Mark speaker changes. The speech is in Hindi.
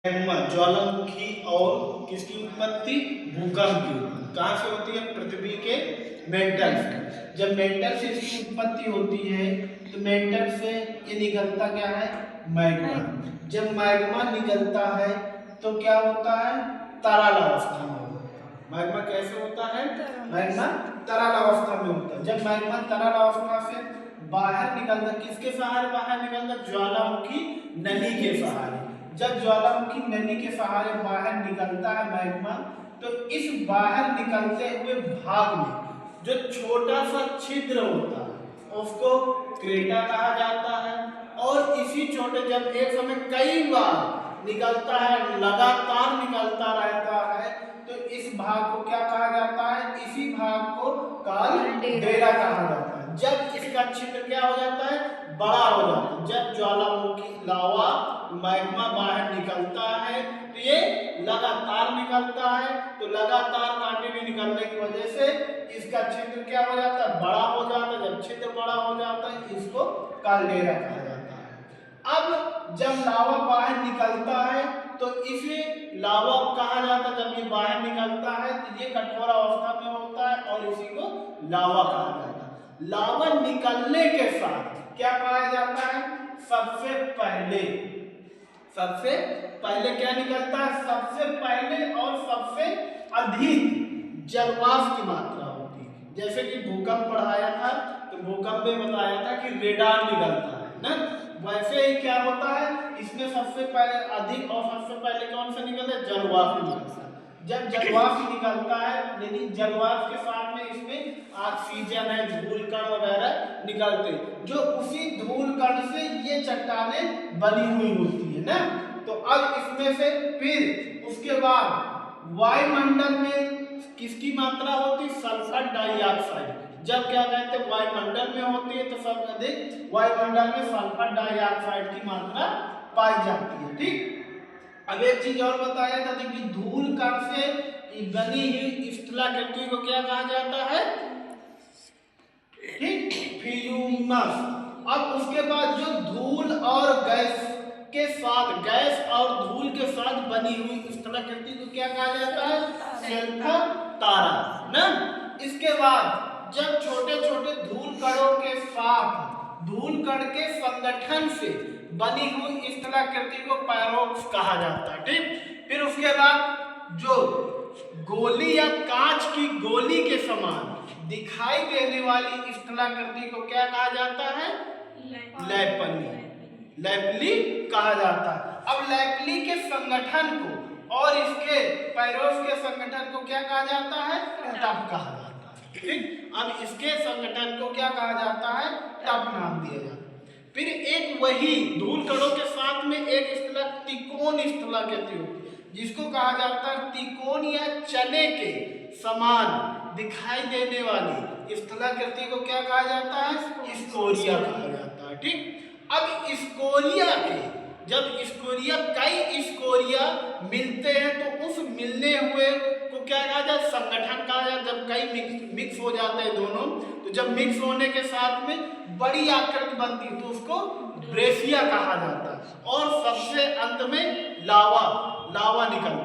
Speaker 1: मैग्मा ज्वालामुखी और किसकी उत्पत्ति? भूकंप की। कहाँ से होती है? पृथ्वी के मेंटल से। जब मेंटल से इसकी उत्पत्ति होती है तो मेंटल से ये निकलता क्या है? मैग्मा। जब मैग्मा निकलता है तो क्या होता है? तरल अवस्था में होता है। मैग्मा कैसे होता है? मैग्मा तरल अवस्था में होता है। जब मैग्मा तरल अवस्था से बाहर निकलता, किसके सहारे बाहर निकलता? ज्वालामुखी नली के सहारे। जब ज्वालामुखी नली के सहारे बाहर निकलता है मैग्मा, तो इस बाहर निकलते हुए भाग में जो छोटा सा छिद्र होता है उसको क्रेटा कहा जाता है। और इसी छोटे, जब एक समय कई बार निकलता है, लगातार निकलता रहता है, तो इस भाग को क्या कहा जाता है? इसी भाग को कालडेरा कहा जाता है। जब इसका छिद्र क्या हो जाता है? बड़ा हो जाता है। जब ज्वालामुखी लावा मैग्मा बाहर निकलता है तो ये लगातार निकलता है, तो लगातार कंटिन्यू निकलने की वजह से इसका छिद्र क्या हो जाता है? बड़ा हो जाता है। जब छिद्र बड़ा हो जाता है इसको कालडेरा कहा जाता है। अब जब लावा बाहर निकलता है तो इसे लावा कहा जाता है। जब ये बाहर निकलता है तो ये कठोर अवस्था में होता है और इसी को लावा कहा जाता है। लावा निकलने के साथ क्या पाया जाता है? सबसे पहले क्या निकलता है? सबसे पहले और सबसे अधिक जलवाष्प की मात्रा होती है। जैसे कि भूकंप पढ़ाया था तो भूकंप में बताया था कि रेडान निकलता है ना, वैसे ही क्या होता है इसमें सबसे पहले अधिक और सबसे पहले कौन सा निकलता है? जलवाष्प निकलता है। जब जलवाष्प निकलता है, लेकिन जलवाष्प के साथ में इसमें ऑक्सीजन है, धूल कण वगैरह निकलते, जो उसी धूल कण से ये चट्टानें बनी हुई होती है ना। तो अब इसमें से फिर उसके बाद वायुमंडल में किसकी मात्रा होती? Sulphur dioxide. जब क्या कहते हैं वायुमंडल में होती है तो सबसे अधिक वायुमंडल में सल्फर डाइऑक्साइड की मात्रा पाई जाती है। ठीक, अब एक चीज और बताया था कि धूल कण से बनी हुई स्थलाकृति को क्या कहा जाता है? ठीक, फ्यूमस। अब उसके बाद जो धूल और गैस के साथ, गैस और धूल के साथ बनी हुई स्थलाकृति को क्या कहा जाता है? शेल्फर तारा ना। इसके बाद जब छोटे छोटे धूल कणों के साथ धूल कण के संगठन से बनी हुई स्थलाकृति को पैरोक्स कहा जाता है। ठीक, फिर उसके बाद जो गोली या कांच की गोली के समान दिखाई देने वाली स्थलाकृति को क्या कहा जाता है? लैपली कहा जाता है। अब लैपली के संगठन को और इसके पैरोक्स के संगठन को क्या कहा जाता है? टप कहा जाता है। ठीक, अब इसके संगठन को क्या कहा जाता है? टप नाम दिया जाता है। फिर एक वही धूल कणों के साथ में एक त्रिकोण स्थलाकृति होती है जिसको कहा जाता है त्रिकोण या चने के समान दिखाई देने वाली स्थलाकृति को क्या कहा जाता है? स्कोरिया कहा जाता है। ठीक, अब स्कोरिया के जब स्कोरिया कई स्कोरिया मिलते हैं तो उस मिलने हुए को क्या कहा जाए? संगठन कहा जाए। जब कई मिक्स हो जाते हैं दोनों, तो जब मिक्स होने के साथ में बड़ी आकृति बनती है तो उसको ब्रेसिया कहा जाता है। और सबसे अंत में लावा निकलता है।